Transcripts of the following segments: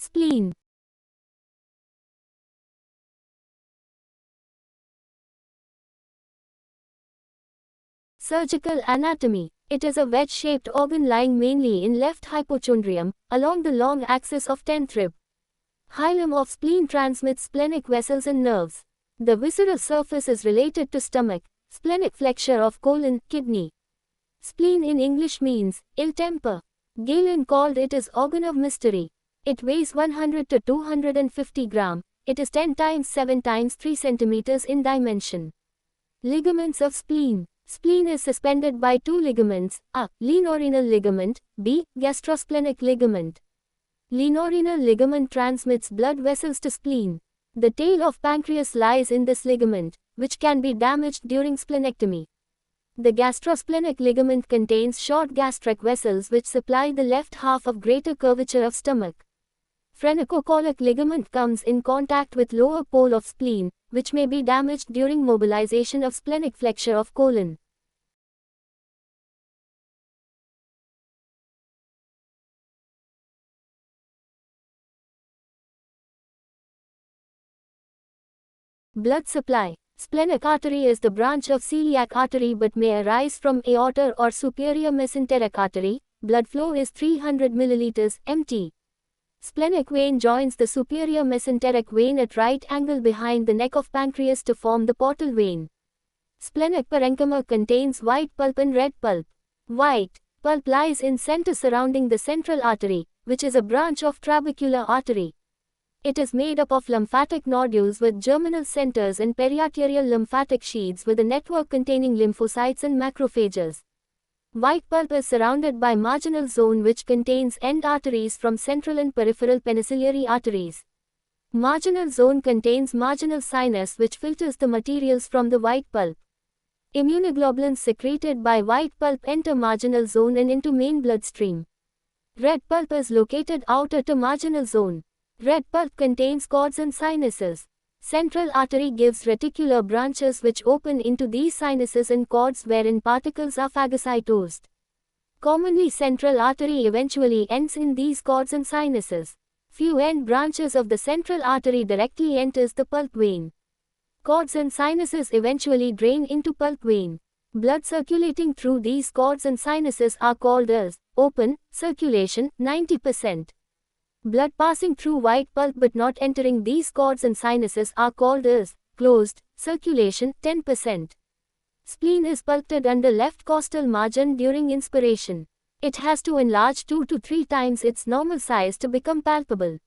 Spleen. Surgical anatomy. It is a wedge-shaped organ lying mainly in left hypochondrium, along the long axis of 10th rib. Hilum of spleen transmits splenic vessels and nerves. The visceral surface is related to stomach, splenic flexure of colon, kidney. Spleen in English means ill temper. Galen called it as organ of mystery. It weighs 100 to 250 gram. It is 10 times 7 times 3 centimeters in dimension. Ligaments of spleen. Spleen is suspended by two ligaments, a. Lienorenal ligament, b. Gastrosplenic ligament. Lienorenal ligament transmits blood vessels to spleen. The tail of pancreas lies in this ligament, which can be damaged during splenectomy. The gastrosplenic ligament contains short gastric vessels which supply the left half of greater curvature of stomach. Phrenicocholic ligament comes in contact with lower pole of spleen, which may be damaged during mobilization of splenic flexure of colon. Blood supply. Splenic artery is the branch of celiac artery but may arise from aorta or superior mesenteric artery. Blood flow is 300 ml mt. Splenic vein joins the superior mesenteric vein at right angle behind the neck of pancreas to form the portal vein. Splenic parenchyma contains white pulp and red pulp. White pulp lies in center surrounding the central artery, which is a branch of trabecular artery. It is made up of lymphatic nodules with germinal centers and periarterial lymphatic sheaths with a network containing lymphocytes and macrophages. White pulp is surrounded by marginal zone which contains end arteries from central and peripheral penicillary arteries. Marginal zone contains marginal sinus which filters the materials from the white pulp. Immunoglobulins secreted by white pulp enter marginal zone and into main bloodstream. Red pulp is located outer to marginal zone. Red pulp contains cords and sinuses. Central artery gives reticular branches which open into these sinuses and cords wherein particles are phagocytosed. Commonly central artery eventually ends in these cords and sinuses. Few end branches of the central artery directly enters the pulp vein. Cords and sinuses eventually drain into pulp vein. Blood circulating through these cords and sinuses are called as open circulation 90%. Blood passing through white pulp but not entering these cords and sinuses are called as closed circulation 10%. Spleen is pulpted under left costal margin during inspiration. It has to enlarge 2 to 3 times its normal size to become palpable.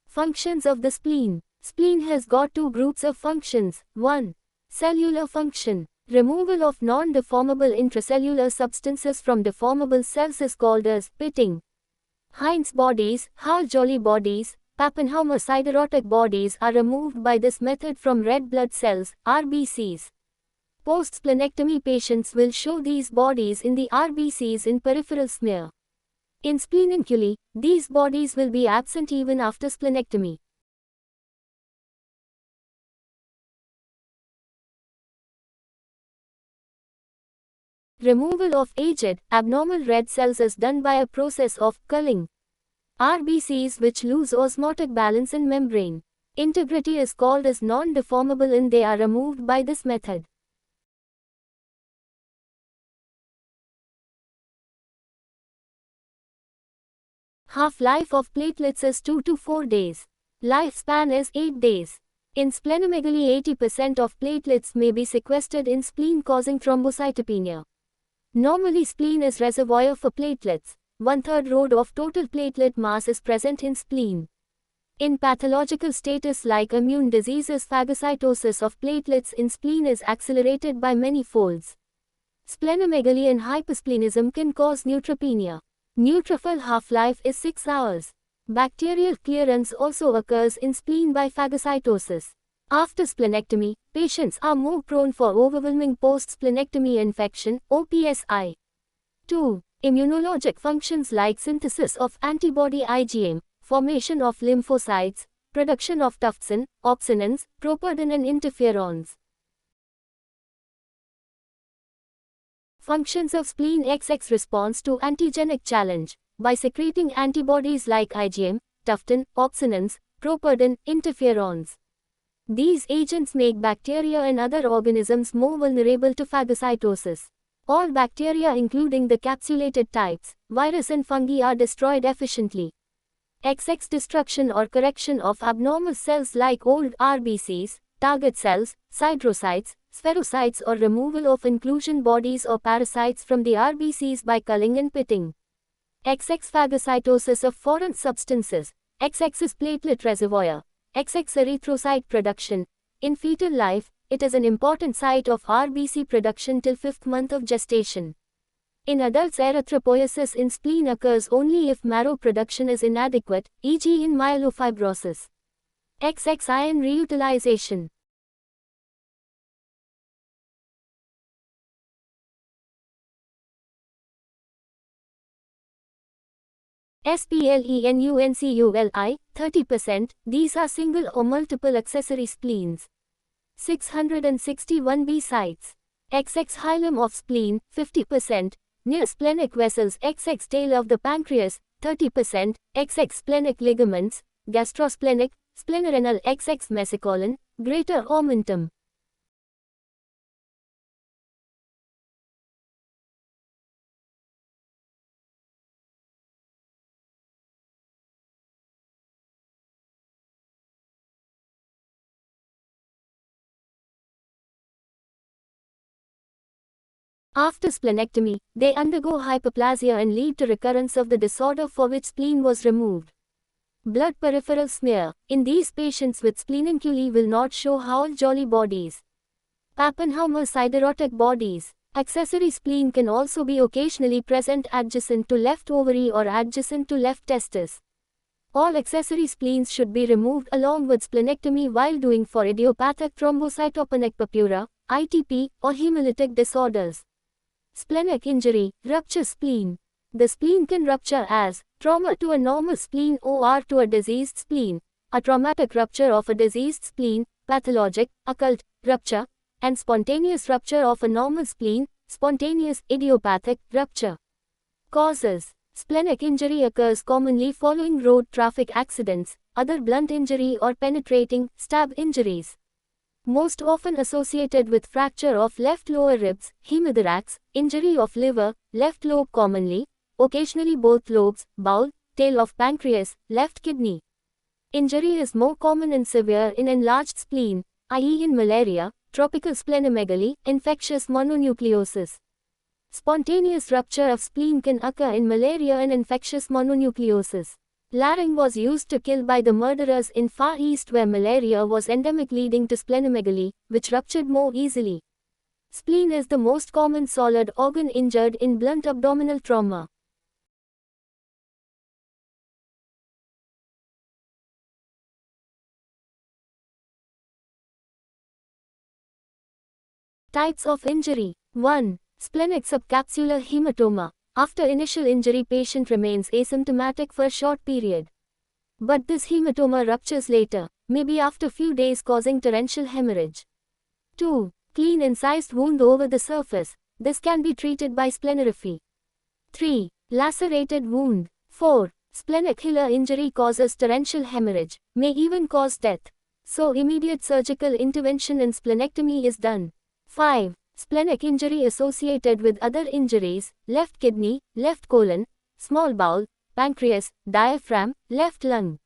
Functions of the spleen. Spleen has got two groups of functions. 1. Cellular function. Removal of non-deformable intracellular substances from deformable cells is called as pitting. Heinz bodies, Hall-Jolly bodies, Pappenhaumer siderotic bodies are removed by this method from red blood cells, RBCs. Post-splenectomy patients will show these bodies in the RBCs in peripheral smear. In spleninculi, these bodies will be absent even after splenectomy. Removal of aged, abnormal red cells is done by a process of culling. RBCs which lose osmotic balance in membrane integrity is called as non-deformable and they are removed by this method. Half-life of platelets is 2 to 4 days. Lifespan is 8 days. In splenomegaly 80% of platelets may be sequestered in spleen causing thrombocytopenia. Normally spleen is reservoir for platelets. 1/3 road of total platelet mass is present in spleen. In pathological status like immune diseases, phagocytosis of platelets in spleen is accelerated by many folds. Splenomegaly and hypersplenism can cause neutropenia. Neutrophil half-life is 6 hours. Bacterial clearance also occurs in spleen by phagocytosis. After splenectomy, patients are more prone for overwhelming post-splenectomy infection, OPSI. 2. Immunologic functions like synthesis of antibody IgM, formation of lymphocytes, production of tufsin, opsonins, properdin and interferons. Functions of spleen XX response to antigenic challenge. By secreting antibodies like IgM, tuftin, oxynins, properdin, interferons. These agents make bacteria and other organisms more vulnerable to phagocytosis. All bacteria including the capsulated types, virus and fungi are destroyed efficiently. XX destruction or correction of abnormal cells like old RBCs, target cells, siderocytes, spherocytes or removal of inclusion bodies or parasites from the RBCs by culling and pitting. XX phagocytosis of foreign substances. XX is platelet reservoir. XX erythrocyte production. In fetal life, it is an important site of RBC production till 5th month of gestation. In adults, erythropoiesis in spleen occurs only if marrow production is inadequate, e.g. in myelofibrosis. XX ion reutilization. SPLENUNCULI, 30%, these are single or multiple accessory spleens. 661B sites. XX hilum of spleen, 50%, near splenic vessels. XX tail of the pancreas, 30%, XX splenic ligaments, gastrosplenic, splenorenal. XX mesenchyme, greater omentum. After splenectomy, they undergo hyperplasia and lead to recurrence of the disorder for which spleen was removed. Blood peripheral smear. In these patients with spleenectomy will not show Howell-Jolly bodies. Pappenhaumer siderotic bodies. Accessory spleen can also be occasionally present adjacent to left ovary or adjacent to left testis. All accessory spleens should be removed along with splenectomy while doing for idiopathic thrombocytopenic purpura, ITP, or hemolytic disorders. Splenic injury, rupture spleen. The spleen can rupture as trauma to a normal spleen or to a diseased spleen, a traumatic rupture of a diseased spleen, pathologic, occult, rupture, and spontaneous rupture of a normal spleen, spontaneous, idiopathic, rupture. Causes. Splenic injury occurs commonly following road traffic accidents, other blunt injury or penetrating, stab injuries. Most often associated with fracture of left lower ribs, hemothorax, injury of liver, left lobe commonly, occasionally both lobes, bowel, tail of pancreas, left kidney. Injury is more common and severe in enlarged spleen, i.e. in malaria, tropical splenomegaly, infectious mononucleosis. Spontaneous rupture of spleen can occur in malaria and infectious mononucleosis. Laring was used to kill by the murderers in Far East where malaria was endemic, leading to splenomegaly, which ruptured more easily. Spleen is the most common solid organ injured in blunt abdominal trauma. Types of injury. 1. Splenic subcapsular hematoma. After initial injury, patient remains asymptomatic for a short period. But this hematoma ruptures later, maybe after few days, causing torrential hemorrhage. 2. Clean incised wound over the surface. This can be treated by splenography. 3. Lacerated wound. 4. Splenic hilar injury causes torrential hemorrhage, may even cause death. So immediate surgical intervention and splenectomy is done. 5. Splenic injury associated with other injuries, left kidney, left colon, small bowel, pancreas, diaphragm, left lung.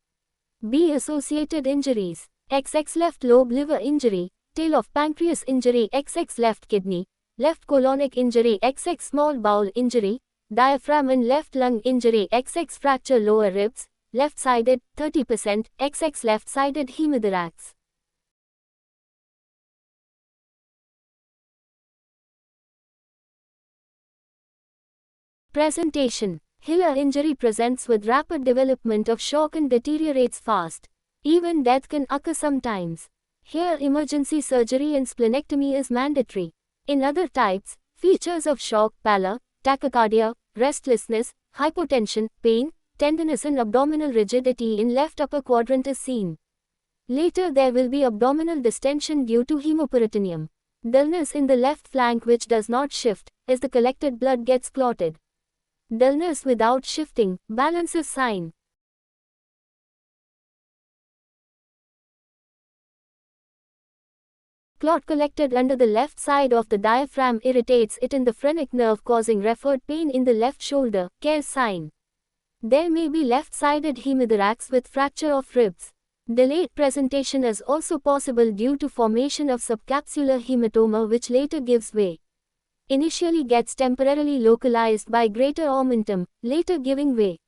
B. Associated injuries. XX left lobe liver injury, tail of pancreas injury, XX left kidney, left colonic injury, XX small bowel injury, diaphragm and left lung injury, XX fracture lower ribs, left-sided, 30%, XX left-sided hemothorax. Presentation. Hilar injury presents with rapid development of shock and deteriorates fast. Even death can occur sometimes. Here emergency surgery and splenectomy is mandatory. In other types, features of shock, pallor, tachycardia, restlessness, hypotension, pain, tenderness and abdominal rigidity in left upper quadrant is seen. Later there will be abdominal distension due to hemoperitoneum. Dullness in the left flank which does not shift, as the collected blood gets clotted. Dullness without shifting, balance is sign. clot collected under the left side of the diaphragm irritates it in the phrenic nerve, causing referred pain in the left shoulder. Care sign. There may be left-sided hemothorax with fracture of ribs. Delayed presentation is also possible due to formation of subcapsular hematoma which later gives way. Initially gets temporarily localized by greater omentum, later giving way.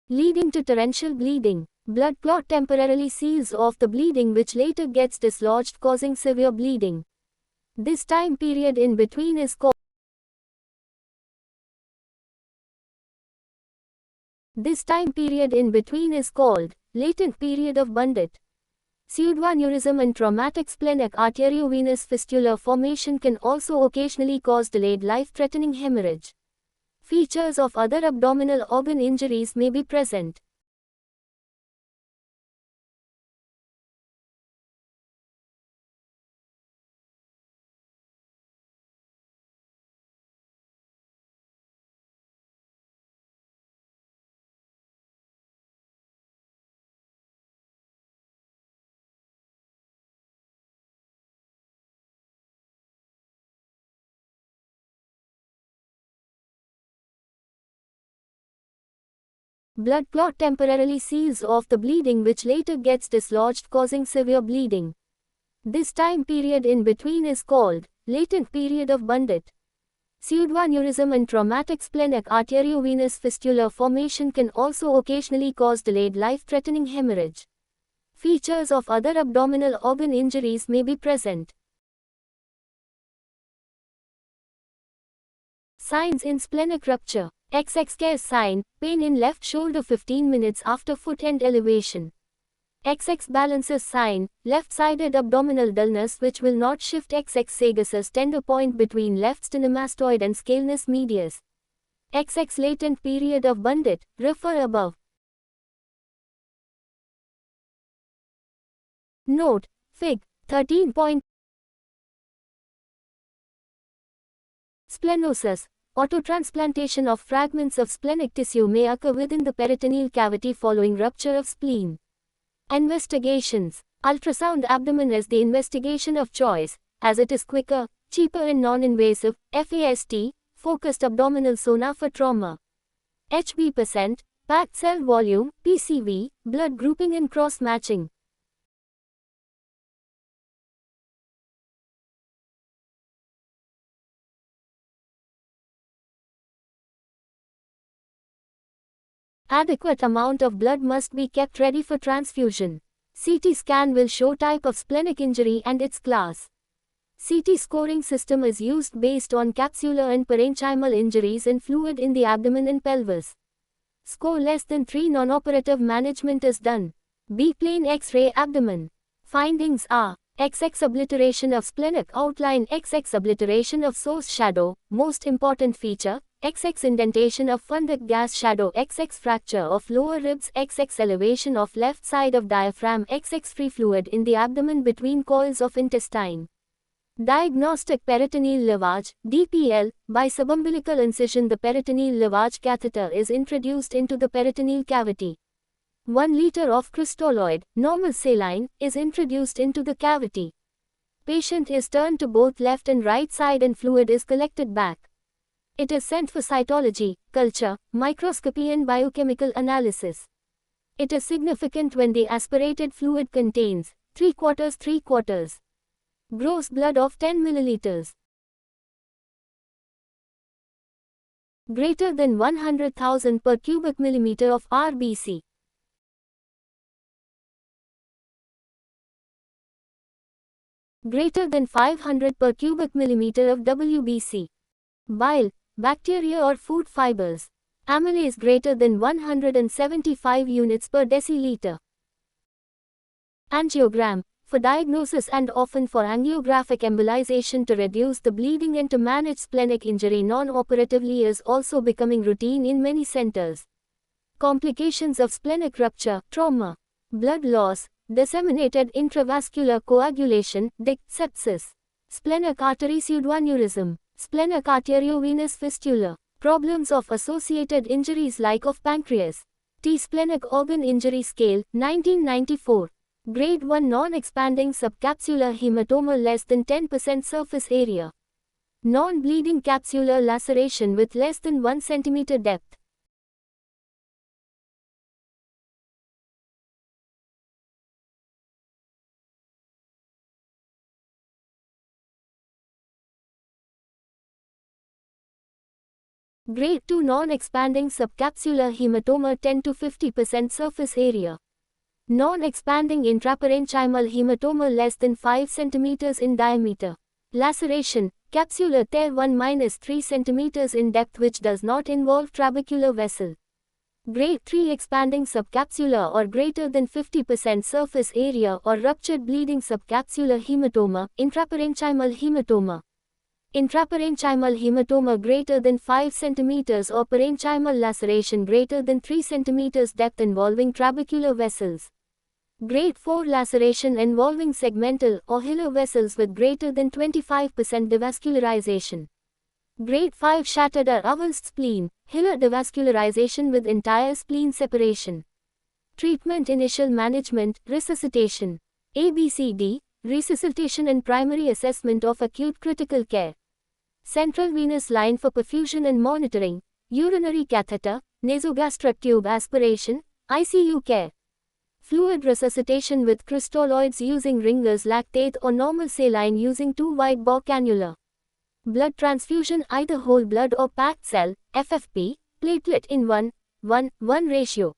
Leading to torrential bleeding. Blood clot temporarily seals off the bleeding which later gets dislodged, causing severe bleeding. This time period in between is called latent period of Bundit. Pseudoaneurysm and traumatic splenic arteriovenous fistula formation can also occasionally cause delayed life-threatening hemorrhage. Features of other abdominal organ injuries may be present. Blood clot temporarily seals off the bleeding which later gets dislodged, causing severe bleeding. This time period in between is called latent period of Bundit. Pseudoaneurysm and traumatic splenic arteriovenous fistula formation can also occasionally cause delayed life-threatening hemorrhage. Features of other abdominal organ injuries may be present. Signs in splenic rupture. XX care sign, pain in left shoulder 15 minutes after foot end elevation. XX balances sign, left-sided abdominal dullness which will not shift. XX sagussus tender point between left sternemastoid and scalenus medius. XX latent period of Bundit, refer above. Note, Fig. 13. Splenosis. Autotransplantation of fragments of splenic tissue may occur within the peritoneal cavity following rupture of spleen. Investigations. Ultrasound abdomen is the investigation of choice, as it is quicker, cheaper and non-invasive. FAST, focused abdominal sonar for trauma. HB%, packed cell volume, PCV, blood grouping and cross-matching. Adequate amount of blood must be kept ready for transfusion. CT scan will show type of splenic injury and its class. CT scoring system is used based on capsular and parenchymal injuries and fluid in the abdomen and pelvis. Score less than 3 non-operative management is done. B-plane X-ray abdomen. Findings are XX obliteration of splenic outline, XX obliteration of source shadow, most important feature, XX indentation of fundic gas shadow, XX fracture of lower ribs, XX elevation of left side of diaphragm, XX free fluid in the abdomen between coils of intestine. Diagnostic peritoneal lavage, DPL, by subumbilical incision. The peritoneal lavage catheter is introduced into the peritoneal cavity. 1 liter of crystalloid, normal saline, is introduced into the cavity. Patient is turned to both left and right side and fluid is collected back. It is sent for cytology, culture, microscopy and biochemical analysis. It is significant when the aspirated fluid contains 3/4 gross blood of 10 milliliters. Greater than 100,000 per cubic millimeter of RBC. Greater than 500 per cubic millimeter of WBC. Bile, bacteria or food fibers. Amylase greater than 175 units per deciliter. Angiogram, for diagnosis and often for angiographic embolization to reduce the bleeding and to manage splenic injury non-operatively, is also becoming routine in many centers. Complications of splenic rupture, trauma, blood loss, disseminated intravascular coagulation, sepsis, splenic artery pseudoaneurysm. Splenic arteriovenous fistula. Problems of associated injuries like of pancreas. T. Splenic organ injury scale, 1994. Grade 1 non-expanding subcapsular hematoma less than 10% surface area. Non-bleeding capsular laceration with less than 1 cm depth. Grade 2 non-expanding subcapsular hematoma 10 to 50% surface area. Non-expanding intraparenchymal hematoma less than 5 cm in diameter. Laceration, capsular tear 1-3 cm in depth which does not involve trabecular vessel. Grade 3 expanding subcapsular or greater than 50% surface area or ruptured bleeding subcapsular hematoma, intraparenchymal hematoma. Intraparenchymal hematoma greater than 5 cm or parenchymal laceration greater than 3 cm depth involving trabecular vessels. Grade 4 laceration involving segmental or hilar vessels with greater than 25% devascularization. Grade 5 shattered or avulsed spleen, hilar devascularization with entire spleen separation. Treatment initial management, resuscitation. ABCD, resuscitation and primary assessment of acute critical care. Central venous line for perfusion and monitoring, urinary catheter, nasogastric tube aspiration, ICU care. Fluid resuscitation with crystalloids using Ringer's lactate or normal saline using 2 wide bore cannula. Blood transfusion either whole blood or packed cell, FFP, platelet in 1:1 ratio.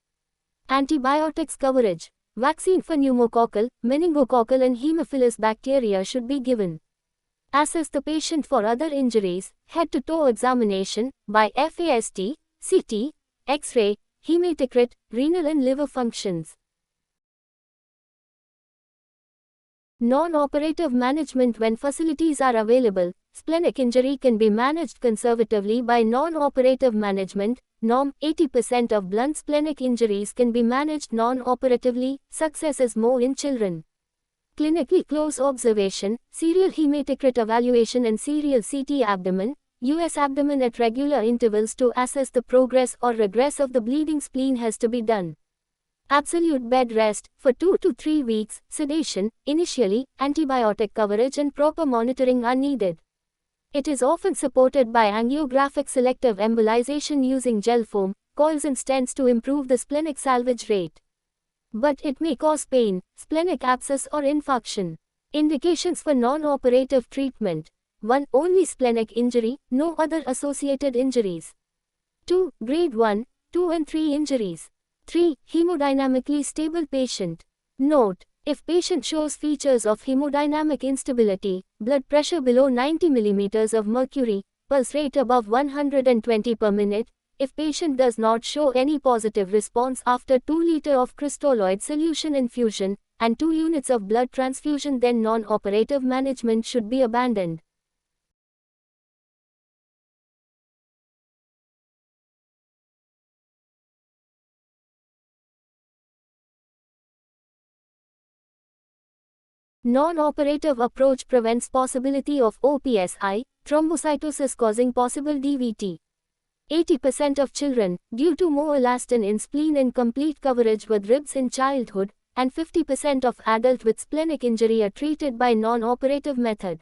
Antibiotics coverage. Vaccine for pneumococcal, meningococcal and Haemophilus bacteria should be given. Assess the patient for other injuries, head-to-toe examination, by FAST, CT, X-ray, hematocrit, renal and liver functions. Non-operative management. When facilities are available, splenic injury can be managed conservatively by non-operative management. Norm, 80% of blunt splenic injuries can be managed non-operatively. Success is more in children. Clinically close observation, serial hematocrit evaluation and serial CT abdomen, US abdomen at regular intervals to assess the progress or regress of the bleeding spleen has to be done. Absolute bed rest, for 2 to 3 weeks, sedation, initially, antibiotic coverage and proper monitoring are needed. It is often supported by angiographic selective embolization using gel foam, coils and stents to improve the splenic salvage rate. But it may cause pain, splenic abscess or infarction. Indications for non-operative treatment. 1. Only splenic injury, no other associated injuries. 2. Grade 1, 2 and 3 injuries. 3. Hemodynamically stable patient. Note: if patient shows features of hemodynamic instability, blood pressure below 90 mm of mercury, pulse rate above 120 per minute, if patient does not show any positive response after 2 liters of crystalloid solution infusion, and 2 units of blood transfusion, then non-operative management should be abandoned. Non-operative approach prevents possibility of OPSI, thrombocytosis causing possible DVT. 80% of children, due to more elastin in spleen incomplete coverage with ribs in childhood, and 50% of adult with splenic injury are treated by non-operative method.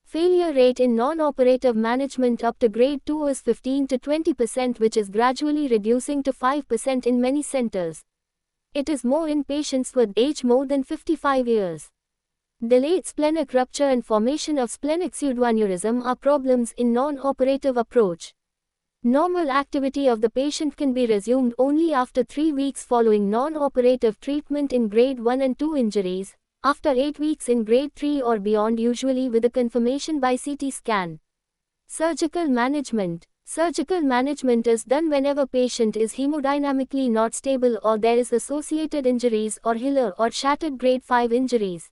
Failure rate in non-operative management up to grade 2 is 15 to 20%, which is gradually reducing to 5% in many centers. It is more in patients with age more than 55 years. Delayed splenic rupture and formation of splenic pseudoaneurysm are problems in non-operative approach. Normal activity of the patient can be resumed only after 3 weeks following non-operative treatment in grade 1 and 2 injuries, after 8 weeks in grade 3 or beyond, usually with a confirmation by CT scan. Surgical management. Surgical management is done whenever patient is hemodynamically not stable or there is associated injuries or hilar or shattered grade 5 injuries.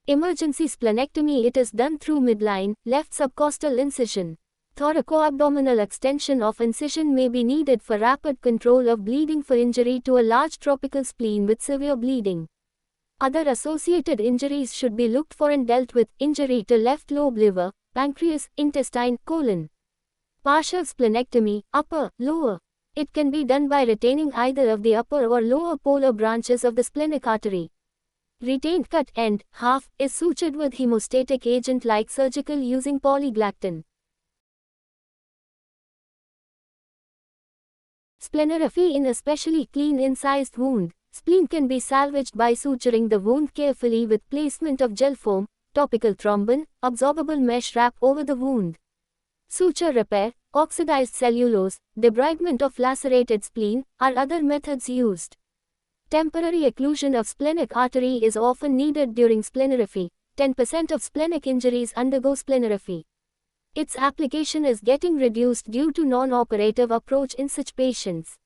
Emergency splenectomy. It is done through midline, left subcostal incision. Thoracoabdominal extension of incision may be needed for rapid control of bleeding for injury to a large tropical spleen with severe bleeding. Other associated injuries should be looked for and dealt with: injury to left lobe, liver, pancreas, intestine, colon. Partial splenectomy, upper, lower. It can be done by retaining either of the upper or lower polar branches of the splenic artery. Retained cut end, half, is sutured with hemostatic agent like surgical using polyglactin. Splenography in a specially clean incised wound. Spleen can be salvaged by suturing the wound carefully with placement of gel foam, topical thrombin, absorbable mesh wrap over the wound. Suture repair, oxidized cellulose, debridement of lacerated spleen, are other methods used. Temporary occlusion of splenic artery is often needed during splenography. 10% of splenic injuries undergo splenography. Its application is getting reduced due to non-operative approach in such patients.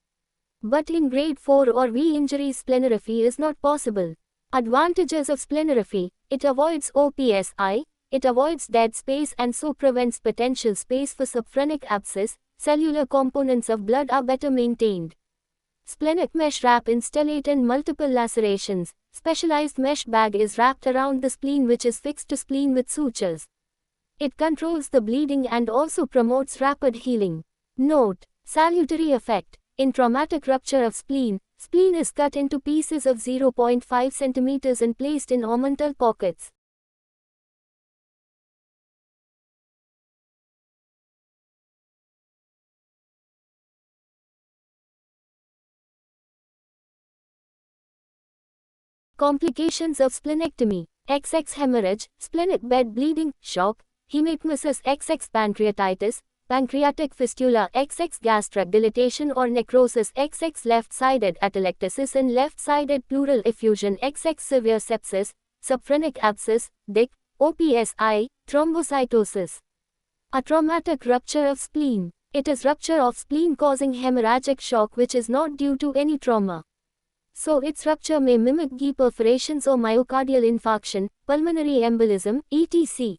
But in grade 4 or V injuries, splenography is not possible. Advantages of splenography: it avoids OPSI, it avoids dead space and so prevents potential space for subphrenic abscess. Cellular components of blood are better maintained. Splenic mesh wrap installate in multiple lacerations. Specialized mesh bag is wrapped around the spleen which is fixed to spleen with sutures. It controls the bleeding and also promotes rapid healing. Note: salutary effect. In traumatic rupture of spleen, spleen is cut into pieces of 0.5 cm and placed in omental pockets. Complications of splenectomy: XX hemorrhage, splenic bed bleeding, shock, hematemesis, XX pancreatitis, pancreatic fistula, XX gastric dilatation or necrosis, XX left-sided atelectasis and left-sided pleural effusion, XX severe sepsis, subphrenic abscess, DIC, OPSI, thrombocytosis. A traumatic rupture of spleen. It is rupture of spleen causing hemorrhagic shock which is not due to any trauma. So its rupture may mimic GE perforations or myocardial infarction, pulmonary embolism, etc.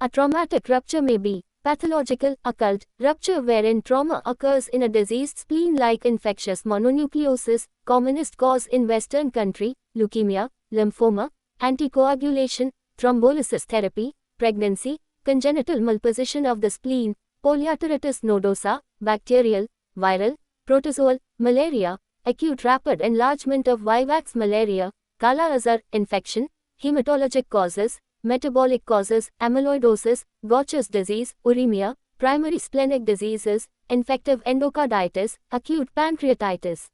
A traumatic rupture may be pathological, occult, rupture wherein trauma occurs in a diseased spleen like infectious mononucleosis, commonest cause in Western country, leukemia, lymphoma, anticoagulation, thrombolysis therapy, pregnancy, congenital malposition of the spleen, polyarteritis nodosa, bacterial, viral, protozoal, malaria, acute rapid enlargement of vivax malaria, Kala-Azar infection, hematologic causes, metabolic causes, amyloidosis, Gaucher's disease, uremia, primary splenic diseases, infective endocarditis, acute pancreatitis.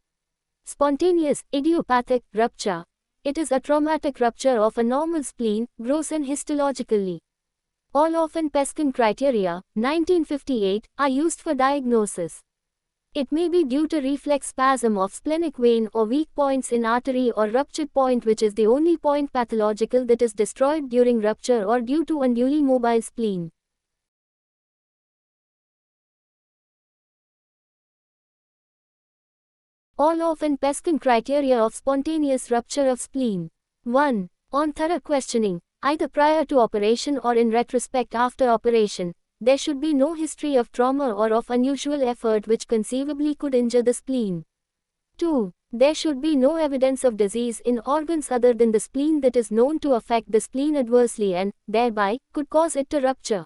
Spontaneous, idiopathic, rupture. It is a traumatic rupture of a normal spleen, gross and histologically. All Olofsen-Peskin criteria, 1958, are used for diagnosis. It may be due to reflex spasm of splenic vein or weak points in artery or ruptured point which is the only point pathological that is destroyed during rupture or due to unduly mobile spleen. All Olofsen-Peskin criteria of spontaneous rupture of spleen. 1. On thorough questioning, either prior to operation or in retrospect after operation, there should be no history of trauma or of unusual effort which conceivably could injure the spleen. 2. There should be no evidence of disease in organs other than the spleen that is known to affect the spleen adversely and, thereby, could cause it to rupture.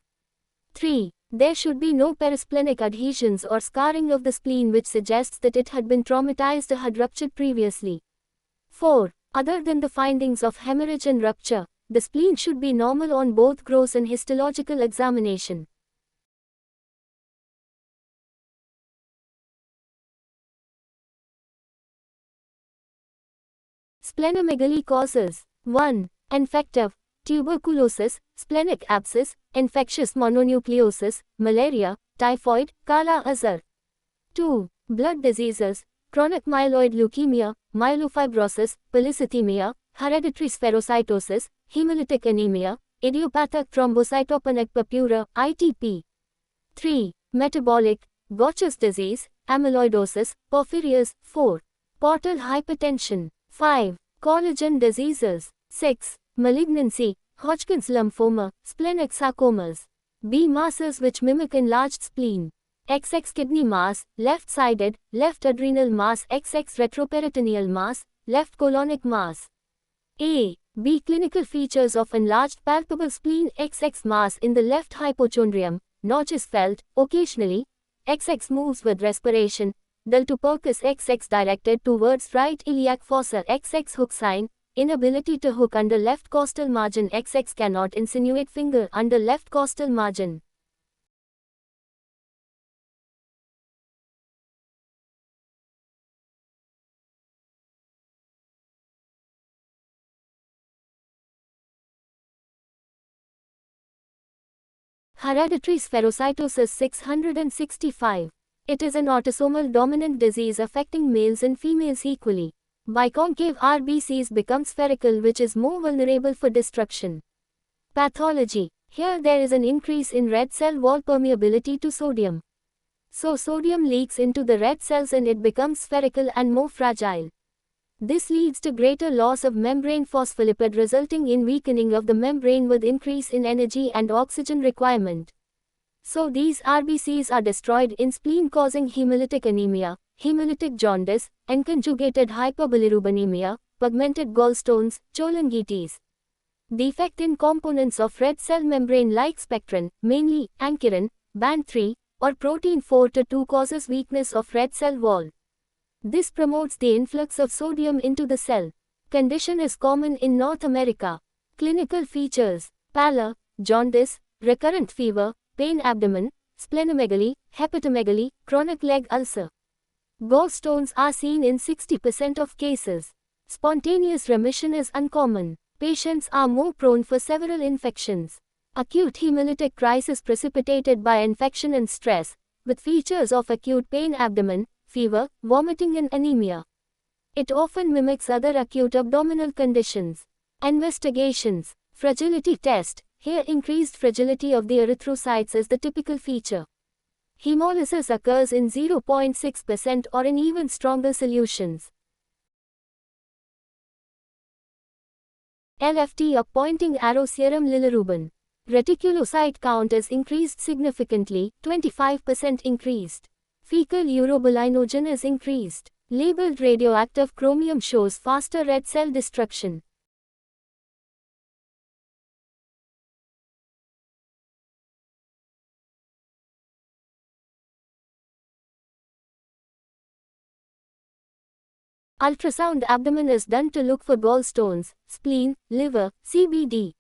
3. There should be no perisplenic adhesions or scarring of the spleen which suggests that it had been traumatized or had ruptured previously. 4. Other than the findings of hemorrhage and rupture, the spleen should be normal on both gross and histological examination. Splenomegaly causes. 1. Infective, tuberculosis, splenic abscess, infectious mononucleosis, malaria, typhoid, Kala-Azar. 2. Blood diseases, chronic myeloid leukemia, myelofibrosis, polycythemia, hereditary spherocytosis, hemolytic anemia, idiopathic thrombocytopenic purpura, ITP. 3. Metabolic, Gaucher's disease, amyloidosis, porphyrias. 4. Portal hypertension. 5. Collagen diseases. 6. Malignancy, Hodgkin's lymphoma, splenic sarcomas. B. Masses which mimic enlarged spleen. XX kidney mass, left-sided, left adrenal mass. XX retroperitoneal mass, left colonic mass. A. B. Clinical features of enlarged palpable spleen. XX mass in the left hypochondrium, notch is felt, occasionally. XX moves with respiration. Dull to purpose. XX directed towards right iliac fossa. XX hook sign, inability to hook under left costal margin. XX cannot insinuate finger under left costal margin. Hereditary spherocytosis 665. It is an autosomal dominant disease affecting males and females equally. Biconcave RBCs become spherical, which is more vulnerable for destruction. Pathology. Here there is an increase in red cell wall permeability to sodium. So sodium leaks into the red cells and it becomes spherical and more fragile. This leads to greater loss of membrane phospholipid, resulting in weakening of the membrane with increase in energy and oxygen requirement. So these RBCs are destroyed in spleen, causing hemolytic anemia, hemolytic jaundice, unconjugated hyperbilirubinemia, pigmented gallstones, cholangitis. Defect in components of red cell membrane like spectrin, mainly ankyrin, band 3, or protein 4-2 causes weakness of red cell wall. This promotes the influx of sodium into the cell. Condition is common in North America. Clinical features: pallor, jaundice, recurrent fever, pain abdomen, splenomegaly, hepatomegaly, chronic leg ulcer. Gallstones are seen in 60% of cases. Spontaneous remission is uncommon. Patients are more prone for several infections. Acute hemolytic crisis precipitated by infection and stress, with features of acute pain abdomen, fever, vomiting and anemia. It often mimics other acute abdominal conditions. Investigations. Fragility test. Here increased fragility of the erythrocytes is the typical feature. Hemolysis occurs in 0.6% or in even stronger solutions. LFT up pointing arrow serum bilirubin. Reticulocyte count is increased significantly, 25% increased. Fecal urobilinogen is increased. Labeled radioactive chromium shows faster red cell destruction. Ultrasound abdomen is done to look for gallstones, spleen, liver, CBD.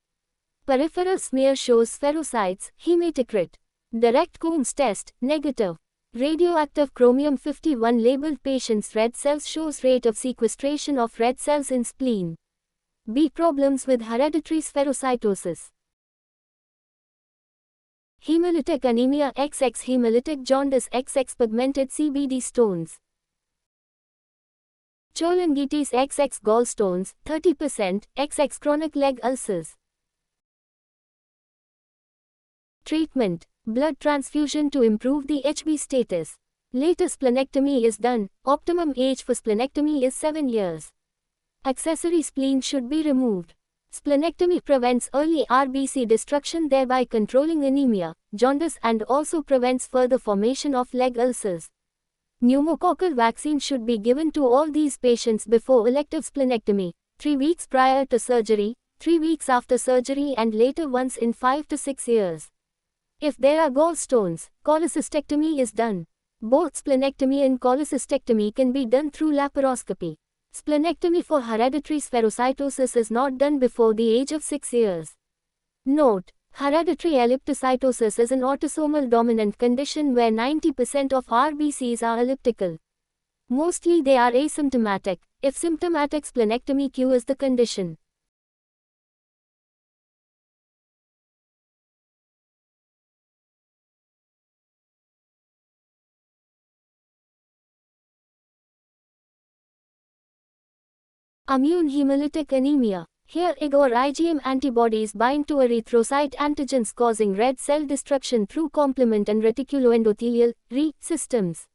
Peripheral smear shows spherocytes, hematocrit. Direct Coombs test, negative. Radioactive chromium-51 labeled patients' red cells shows rate of sequestration of red cells in spleen. B. Problems with hereditary spherocytosis. Hemolytic anemia XX, hemolytic jaundice XX, pigmented CBD stones. Cholangitis XX, gallstones 30%, XX, chronic leg ulcers. Treatment. Blood transfusion to improve the HB status. Later splenectomy is done. Optimum age for splenectomy is 7 years. Accessory spleen should be removed. Splenectomy prevents early RBC destruction, thereby controlling anemia, jaundice and also prevents further formation of leg ulcers. Pneumococcal vaccine should be given to all these patients before elective splenectomy, 3 weeks prior to surgery, 3 weeks after surgery and later once in 5 to 6 years. If there are gallstones, cholecystectomy is done. Both splenectomy and cholecystectomy can be done through laparoscopy. Splenectomy for hereditary spherocytosis is not done before the age of 6 years. Note: hereditary elliptocytosis is an autosomal dominant condition where 90% of RBCs are elliptical. Mostly they are asymptomatic. If symptomatic, splenectomy cures the condition. Immune hemolytic anemia. Here IgG or IgM antibodies bind to erythrocyte antigens, causing red cell destruction through complement and reticuloendothelial systems.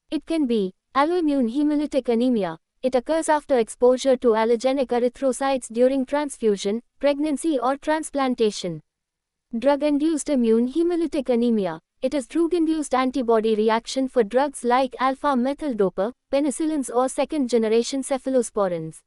It can be alloimmune hemolytic anemia. It occurs after exposure to allogenic erythrocytes during transfusion, pregnancy or transplantation. Drug-induced immune hemolytic anemia. It is drug-induced antibody reaction for drugs like alpha-methyl-dopa, penicillins or second-generation cephalosporins.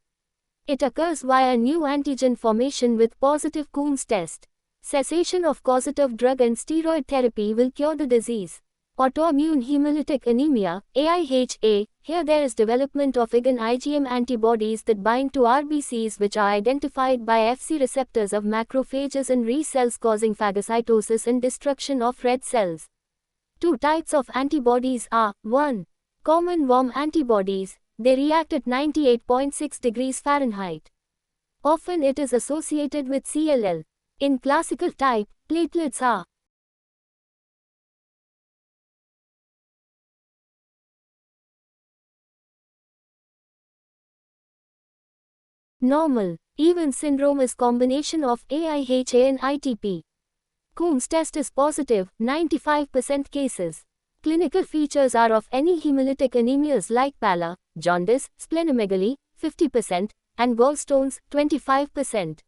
It occurs via new antigen formation with positive Coombs test. Cessation of causative drug and steroid therapy will cure the disease. Autoimmune hemolytic anemia, AIHA. Here there is development of IgM antibodies that bind to RBCs which are identified by Fc receptors of macrophages and Re cells causing phagocytosis and destruction of red cells. Two types of antibodies are 1. Common warm antibodies. They react at 98.6 degrees Fahrenheit. Often it is associated with CLL. In classical type, platelets are normal. Evans syndrome is combination of AIHA and ITP. Coombs test is positive, 95% cases. Clinical features are of any hemolytic anemias like pallor, jaundice, splenomegaly, 50%, and gallstones, 25%.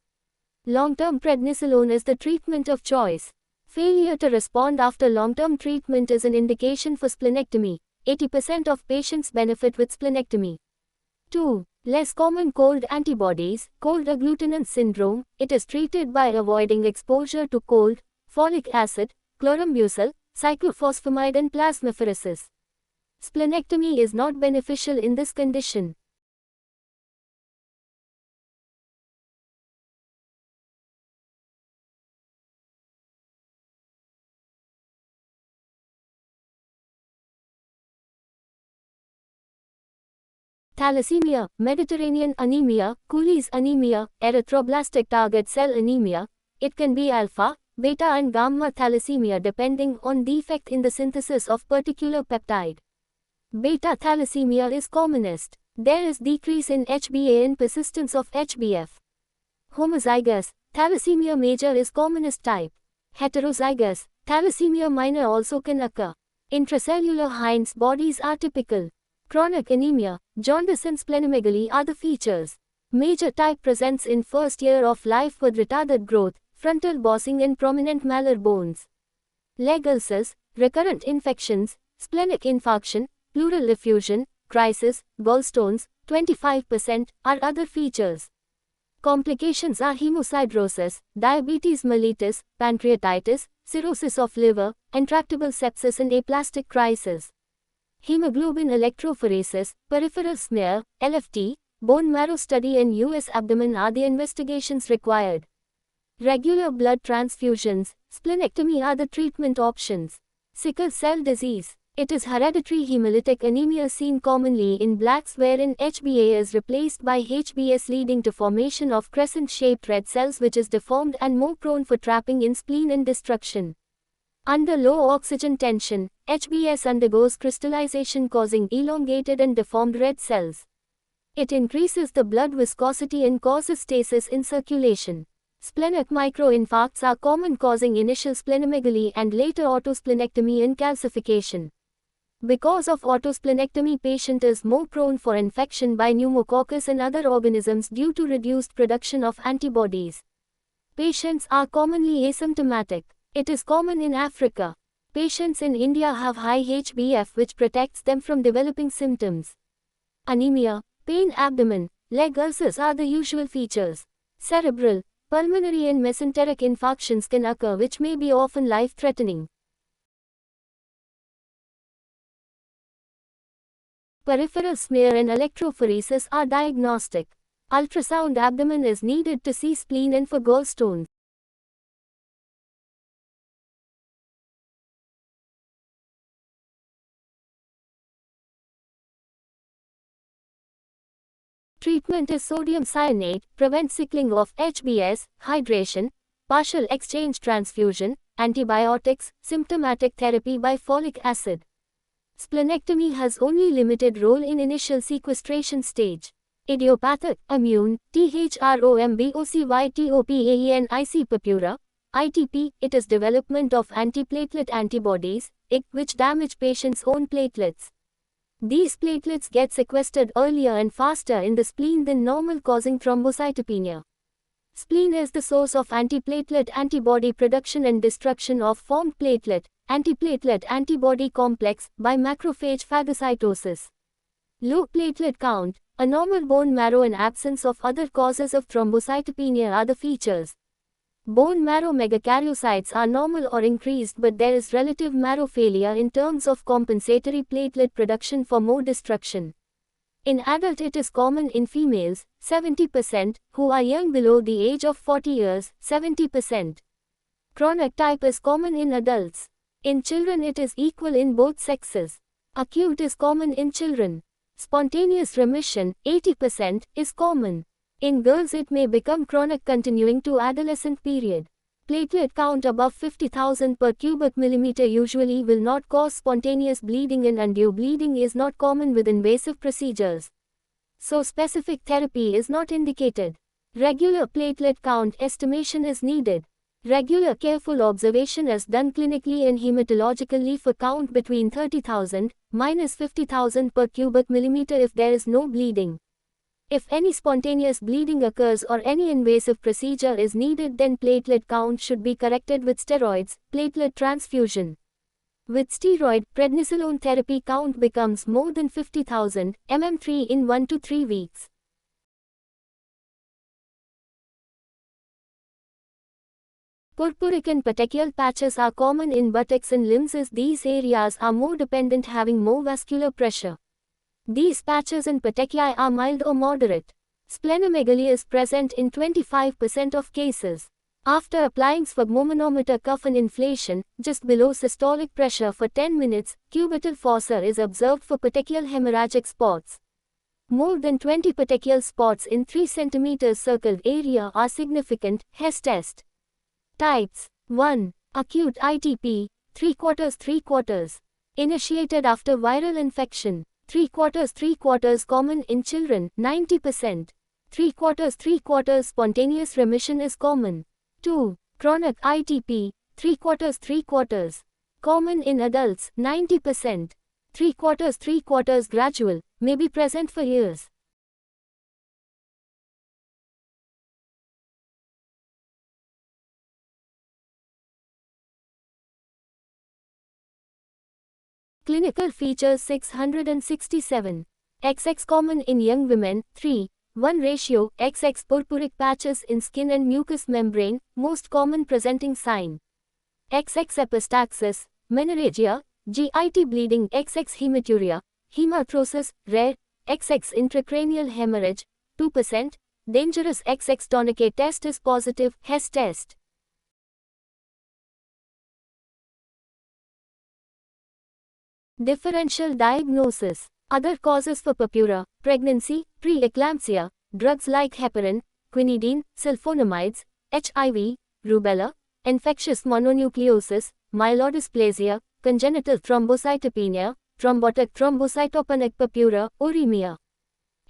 Long-term prednisolone is the treatment of choice. Failure to respond after long-term treatment is an indication for splenectomy. 80% of patients benefit with splenectomy. 2. Less common cold antibodies, cold agglutinin syndrome. It is treated by avoiding exposure to cold, folic acid, chlorambucil, cyclophosphamide and plasmapheresis. Splenectomy is not beneficial in this condition. Thalassemia, Mediterranean anemia, Cooley's anemia, erythroblastic target cell anemia. It can be alpha, beta and gamma thalassemia depending on defect in the synthesis of particular peptide. Beta thalassemia is commonest. There is decrease in HbA and persistence of HbF. Homozygous thalassemia major is commonest type. Heterozygous thalassemia minor also can occur. Intracellular Heinz bodies are typical. Chronic anemia, jaundice and splenomegaly are the features. Major type presents in first year of life with retarded growth, frontal bossing and prominent malar bones. Leg ulcers, recurrent infections, splenic infarction, pleural effusion, crisis, gallstones, 25% are other features. Complications are hemosiderosis, diabetes mellitus, pancreatitis, cirrhosis of liver, intractable sepsis and aplastic crisis. Hemoglobin electrophoresis, peripheral smear, LFT, bone marrow study and US abdomen are the investigations required. Regular blood transfusions, splenectomy are the treatment options. Sickle cell disease. It is hereditary hemolytic anemia seen commonly in blacks wherein HbA is replaced by HbS leading to formation of crescent-shaped red cells which is deformed and more prone for trapping in spleen and destruction. Under low oxygen tension, HbS undergoes crystallization causing elongated and deformed red cells. It increases the blood viscosity and causes stasis in circulation. Splenic microinfarcts are common causing initial splenomegaly and later autosplenectomy and calcification. Because of autosplenectomy patient is more prone for infection by pneumococcus and other organisms due to reduced production of antibodies. Patients are commonly asymptomatic. It is common in Africa. Patients in India have high HbF which protects them from developing symptoms. Anemia, pain abdomen, leg ulcers are the usual features. Cerebral, pulmonary and mesenteric infarctions can occur which may be often life-threatening. Peripheral smear and electrophoresis are diagnostic. Ultrasound abdomen is needed to see spleen and for gallstones. Treatment is sodium cyanate, prevent sickling of HbS, hydration, partial exchange transfusion, antibiotics, symptomatic therapy by folic acid. Splenectomy has only limited role in initial sequestration stage. Idiopathic, immune, thrombocytopenic purpura, ITP, it is development of antiplatelet antibodies, which damage patient's own platelets. These platelets get sequestered earlier and faster in the spleen than normal causing thrombocytopenia. Spleen is the source of antiplatelet antibody production and destruction of formed platelet, antiplatelet antibody complex, by macrophage phagocytosis. Low platelet count, a normal bone marrow and absence of other causes of thrombocytopenia are the features. Bone marrow megakaryocytes are normal or increased, but there is relative marrow failure in terms of compensatory platelet production for more destruction. In adult it is common in females, 70%, who are young below the age of 40 years, 70%. Chronic type is common in adults. In children it is equal in both sexes. Acute is common in children. Spontaneous remission, 80%, is common. In girls it may become chronic continuing to adolescent period. Platelet count above 50,000 per cubic millimeter usually will not cause spontaneous bleeding, and undue bleeding is not common with invasive procedures. So specific therapy is not indicated. Regular platelet count estimation is needed. Regular careful observation is done clinically and hematologically for count between 30,000 - 50,000 per cubic millimeter if there is no bleeding. If any spontaneous bleeding occurs or any invasive procedure is needed, then platelet count should be corrected with steroids, platelet transfusion. With steroid, prednisolone therapy count becomes more than 50,000 mm3 in 1 to 3 weeks. Purpuric and petechial patches are common in buttocks and limbs as these areas are more dependent, having more vascular pressure. These patches and petechiae are mild or moderate. Splenomegaly is present in 25% of cases. After applying sphygmomanometer cuff and inflation, just below systolic pressure for 10 minutes, cubital fossa is observed for petechial hemorrhagic spots. More than 20 petechial spots in 3 cm circled area are significant. Hess test. Types. 1. Acute ITP, 3/4. Initiated after viral infection. 3/4 common in children, 90%. 3/4 spontaneous remission is common. 2. Chronic ITP, 3/4 common in adults, 90%. 3/4 gradual, may be present for years. Clinical features 667. XX common in young women, 3:1 ratio, XX purpuric patches in skin and mucous membrane, most common presenting sign. XX epistaxis, menorrhagia, GIT bleeding, XX hematuria, hemarthrosis, rare, XX intracranial hemorrhage, 2%, dangerous. XX tourniquet test is positive. Hess test. Differential diagnosis. Other causes for purpura: pregnancy, preeclampsia, drugs like heparin, quinidine, sulfonamides, HIV, rubella, infectious mononucleosis, myelodysplasia, congenital thrombocytopenia, thrombotic thrombocytopenic purpura, uremia.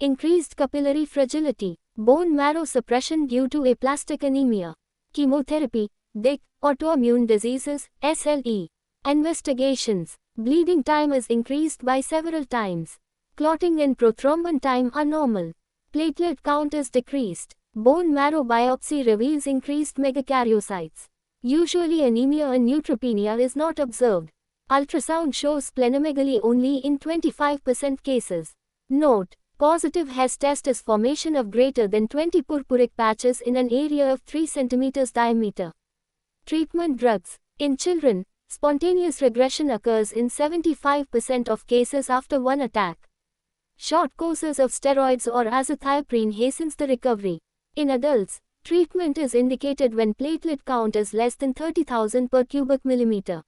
Increased capillary fragility, bone marrow suppression due to aplastic anemia, chemotherapy, DIC, autoimmune diseases, SLE. Investigations. Bleeding time is increased by several times. Clotting and prothrombin time are normal. Platelet count is decreased. Bone marrow biopsy reveals increased megakaryocytes. Usually anemia and neutropenia is not observed. Ultrasound shows splenomegaly only in 25% cases. Note: positive Hess test is formation of greater than 20 purpuric patches in an area of 3 cm diameter. Treatment drugs. In children, spontaneous regression occurs in 75% of cases after one attack. Short courses of steroids or azathioprine hastens the recovery. In adults, treatment is indicated when platelet count is less than 30,000 per cubic millimeter.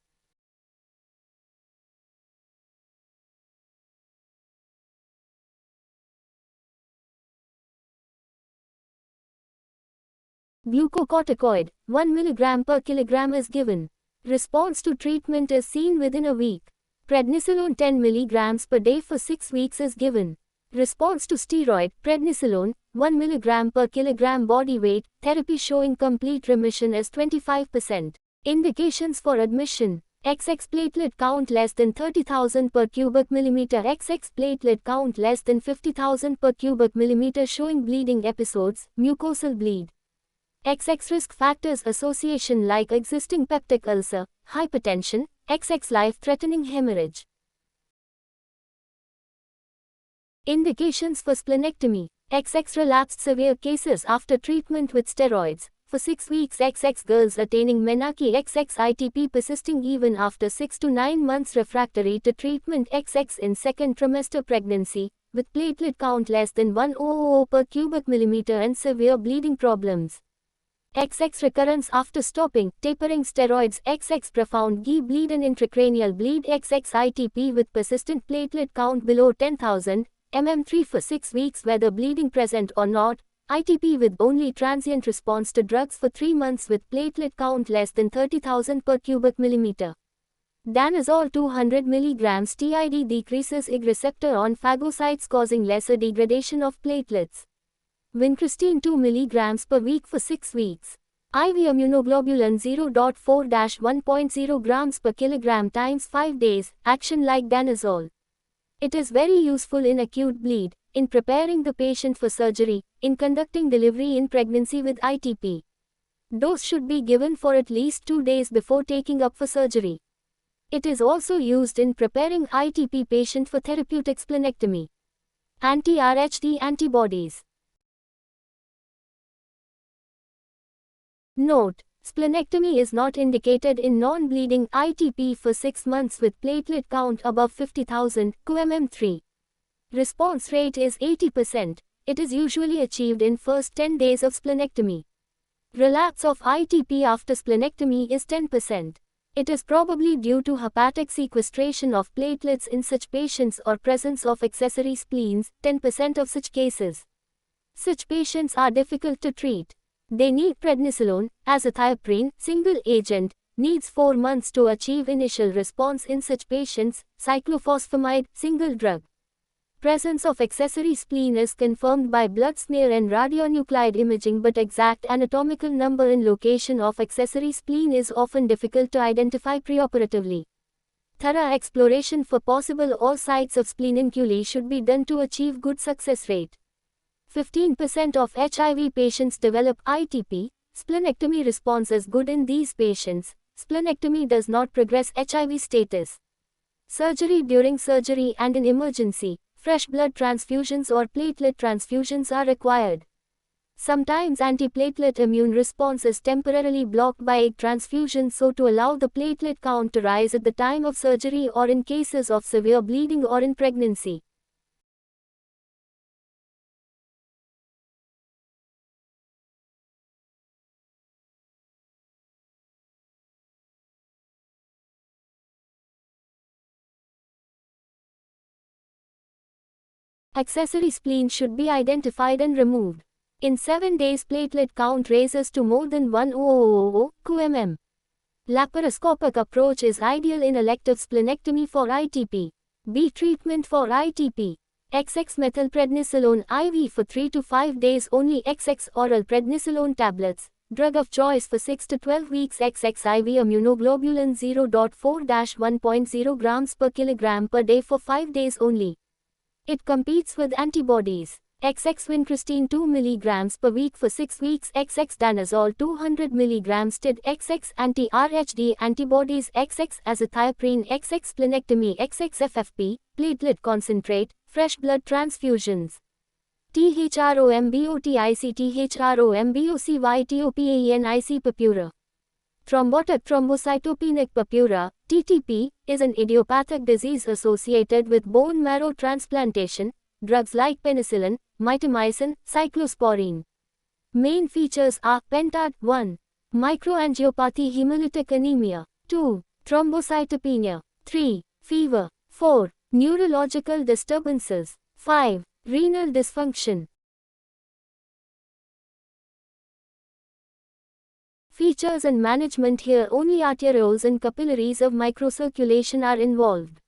Glucocorticoid, 1 mg per kilogram is given. Response to treatment is seen within a week. Prednisolone 10 mg per day for 6 weeks is given. Response to steroid, prednisolone, 1 mg per kilogram body weight, therapy showing complete remission is 25%. Indications for admission: XX platelet count less than 30,000 per cubic millimeter, XX platelet count less than 50,000 per cubic millimeter showing bleeding episodes, mucosal bleed. XX risk factors association like existing peptic ulcer, hypertension, XX life-threatening hemorrhage. Indications for splenectomy. XX relapsed severe cases after treatment with steroids. For 6 weeks XX girls attaining menarche XX ITP persisting even after 6 to 9 months refractory to treatment XX in second trimester pregnancy, with platelet count less than 100 per cubic millimeter and severe bleeding problems. XX recurrence after stopping, tapering steroids XX profound GI bleed and intracranial bleed XX ITP with persistent platelet count below 10,000 mm3 for 6 weeks whether bleeding present or not, ITP with only transient response to drugs for 3 months with platelet count less than 30,000 per cubic millimeter. Danazol 200 mg TID decreases Ig receptor on phagocytes causing lesser degradation of platelets. Vincristine 2 mg per week for 6 weeks. IV immunoglobulin 0.4-1.0 grams per kilogram times 5 days, action like danazol. It is very useful in acute bleed, in preparing the patient for surgery, in conducting delivery in pregnancy with ITP. Dose should be given for at least 2 days before taking up for surgery. It is also used in preparing ITP patient for therapeutic splenectomy. Anti-RHD antibodies. Note: splenectomy is not indicated in non-bleeding ITP for 6 months with platelet count above 50,000 qmm3. Response rate is 80%. It is usually achieved in first 10 days of splenectomy. Relapse of ITP after splenectomy is 10%. It is probably due to hepatic sequestration of platelets in such patients or presence of accessory spleens, 10% of such cases. Such patients are difficult to treat. They need prednisolone, azathioprine, single agent, needs 4 months to achieve initial response in such patients, cyclophosphamide, single drug. Presence of accessory spleen is confirmed by blood smear and radionuclide imaging but exact anatomical number and location of accessory spleen is often difficult to identify preoperatively. Thorough exploration for possible all sites of spleenectomy should be done to achieve good success rate. 15% of HIV patients develop ITP. Splenectomy response is good in these patients. Splenectomy does not progress HIV status. Surgery during surgery and in emergency, fresh blood transfusions or platelet transfusions are required. Sometimes antiplatelet immune response is temporarily blocked by egg transfusion so to allow the platelet count to rise at the time of surgery or in cases of severe bleeding or in pregnancy. Accessory spleen should be identified and removed. In 7 days platelet count raises to more than 100 qmm. Laparoscopic approach is ideal in elective splenectomy for ITP. B. Treatment for ITP. XX methylprednisolone IV for 3 to 5 days only. XX oral prednisolone tablets. Drug of choice for 6 to 12 weeks. XX IV immunoglobulin 0.4-1.0 grams per kilogram per day for 5 days only. It competes with antibodies. XX vincristine 2 mg per week for 6 weeks. XX danazol 200 mg TID. XX anti-RHD antibodies. XX azathioprine. XX splenectomy. XX FFP, platelet concentrate, fresh blood transfusions. THROMBOTIC THROMBOCYTOPAENIC purpura. Thrombotic thrombocytopenic purpura, TTP, is an idiopathic disease associated with bone marrow transplantation. Drugs like penicillin, mitomycin, cyclosporine. Main features are pentad 1. Microangiopathy, hemolytic anemia. 2. Thrombocytopenia. 3. Fever. 4. Neurological disturbances. 5. Renal dysfunction. Features and management. Here only arterioles and capillaries of microcirculation are involved.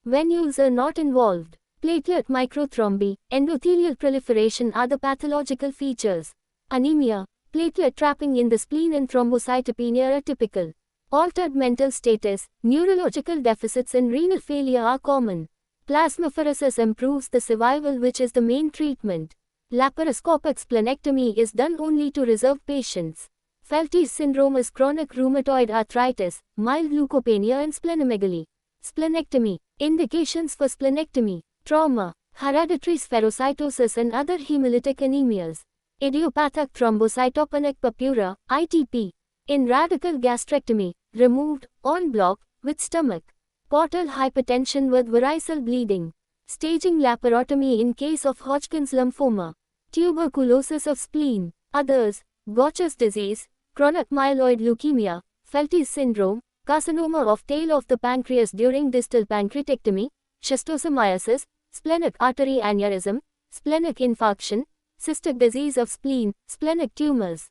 Venules are not involved. Platelet microthrombi, endothelial proliferation are the pathological features. Anemia, platelet trapping in the spleen and thrombocytopenia are typical. Altered mental status, neurological deficits and renal failure are common. Plasmapheresis improves the survival which is the main treatment. Laparoscopic splenectomy is done only to reserved patients. Feltes syndrome is chronic rheumatoid arthritis, mild leukopenia and splenomegaly. Splenectomy. Indications for splenectomy: trauma, hereditary spherocytosis and other hemolytic anemias, idiopathic thrombocytopenic purpura, ITP. In radical gastrectomy, removed, en bloc, with stomach. Portal hypertension with variceal bleeding. Staging laparotomy in case of Hodgkin's lymphoma. Tuberculosis of spleen. Others: Gaucher's disease, chronic myeloid leukemia, Feltes syndrome, carcinoma of tail of the pancreas during distal pancreatectomy, schistosomiasis, splenic artery aneurysm, splenic infarction, cystic disease of spleen, splenic tumors.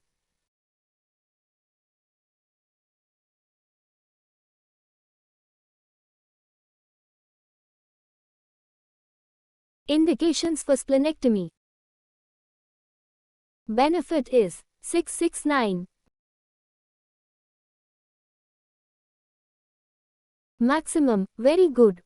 Indications for splenectomy. Benefit is 669. Maximum, very good.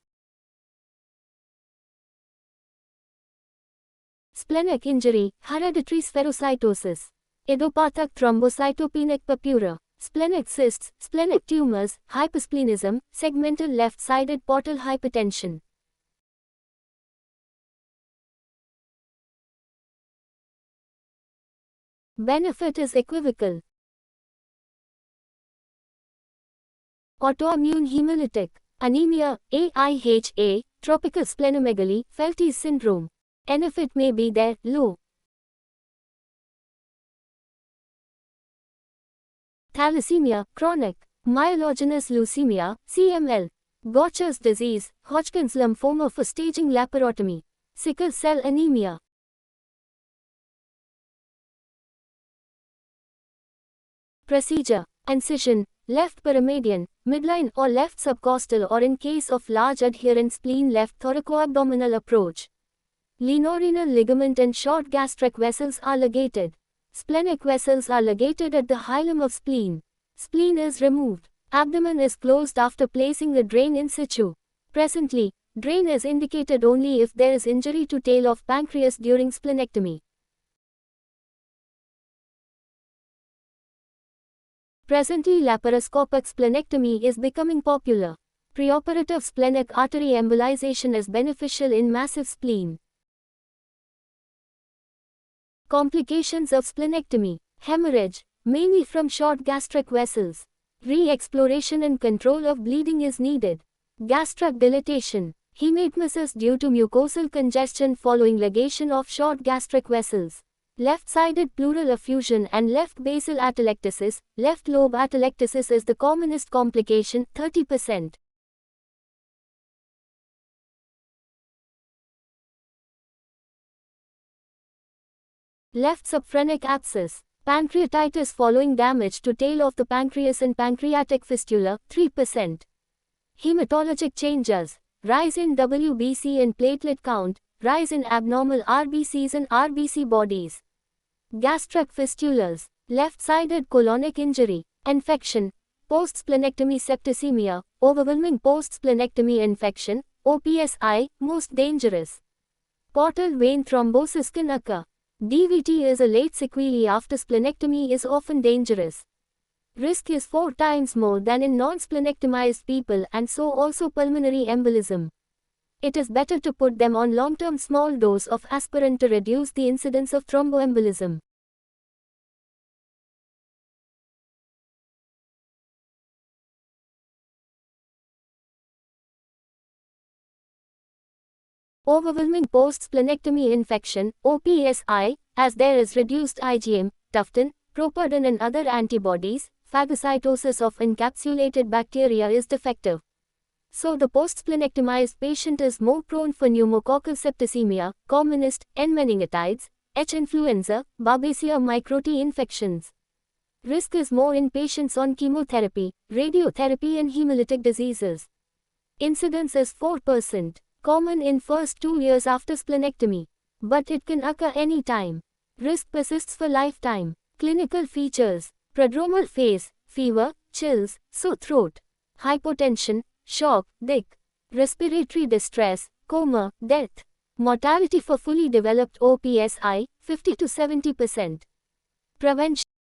Splenic injury, hereditary spherocytosis, idiopathic thrombocytopenic purpura, splenic cysts, splenic tumors, hypersplenism, segmental left-sided portal hypertension. Benefit is equivocal. Autoimmune hemolytic anemia, AIHA, tropical splenomegaly, Feltes syndrome. Benefit may be there, low. Thalassemia, chronic myelogenous leukemia, CML. Gaucher's disease, Hodgkin's lymphoma for staging laparotomy. Sickle cell anemia. Procedure: incision, left paramedian, midline or left subcostal, or in case of large adherent spleen, left thoracoabdominal approach. Lienorenal ligament and short gastric vessels are ligated. Splenic vessels are ligated at the hilum of spleen. Spleen is removed. Abdomen is closed after placing the drain in situ. Presently, drain is indicated only if there is injury to tail of pancreas during splenectomy. Presently, laparoscopic splenectomy is becoming popular. Preoperative splenic artery embolization is beneficial in massive spleen. Complications of splenectomy: hemorrhage, mainly from short gastric vessels. Re-exploration and control of bleeding is needed. Gastric dilatation, hematmesis due to mucosal congestion following ligation of short gastric vessels. Left-sided pleural effusion and left basal atelectasis. Left lobe atelectasis is the commonest complication, 30%. Left subphrenic abscess, pancreatitis following damage to tail of the pancreas and pancreatic fistula, 3%. Hematologic changes: rise in WBC and platelet count, rise in abnormal RBCs and RBC bodies. Gastric fistulas, left-sided colonic injury, infection, post-splenectomy septicemia, overwhelming post-splenectomy infection, OPSI, most dangerous. Portal vein thrombosis can occur. DVT is a late sequelae after splenectomy is often dangerous. Risk is 4 times more than in non-splenectomized people, and so also pulmonary embolism. It is better to put them on long-term small dose of aspirin to reduce the incidence of thromboembolism. Overwhelming post-splenectomy infection, OPSI, as there is reduced IgM, tuftin, properdin and other antibodies. Phagocytosis of encapsulated bacteria is defective. So the post-splenectomized patient is more prone for pneumococcal septicemia, commonest, N. meningitis, H. influenza, Babesia microti infections. Risk is more in patients on chemotherapy, radiotherapy and hemolytic diseases. Incidence is 4%. Common in first 2 years after splenectomy. But it can occur any time. Risk persists for lifetime. Clinical features: prodromal phase, fever, chills, sore throat, hypotension, shock, dick, respiratory distress, coma, death. Mortality for fully developed OPSI, 50 to 70%. Prevention.